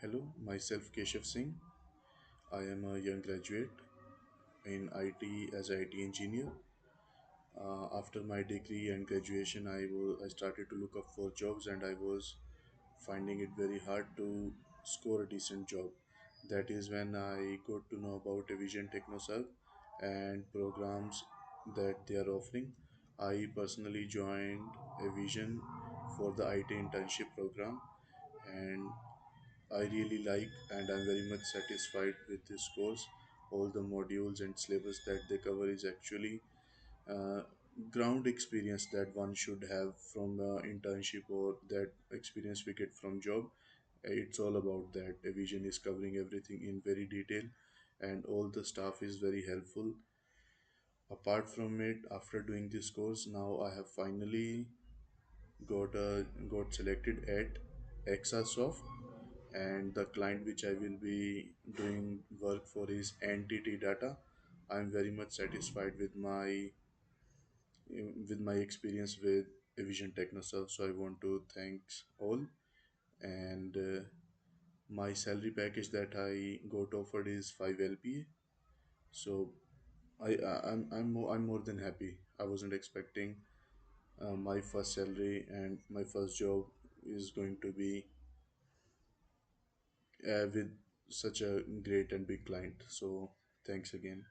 Hello, myself Keshav Singh. I am a young graduate in IT as an IT engineer. After my degree and graduation, I started to look up for jobs and I was finding it very hard to score a decent job. That is when I got to know about Evision Technoserve and programs that they are offering. I personally joined Evision for the IT internship program, and I really like and I'm very much satisfied with this course. All the modules and syllabus that they cover is actually uh, ground experience that one should have from internship or that experience we get from job. It's all about that. A vision is covering everything in very detail, and all the staff is very helpful. Apart from it, after doing this course, now I have finally got selected at Exasoft, and the client which I will be doing work for is NTT Data. I'm very much satisfied with my experience with Evision Technoserve, so I want to thanks all. And my salary package that I got offered is 5 LPA. So I'm more than happy. I wasn't expecting my first salary and my first job is going to be with such a great and big client. So thanks again.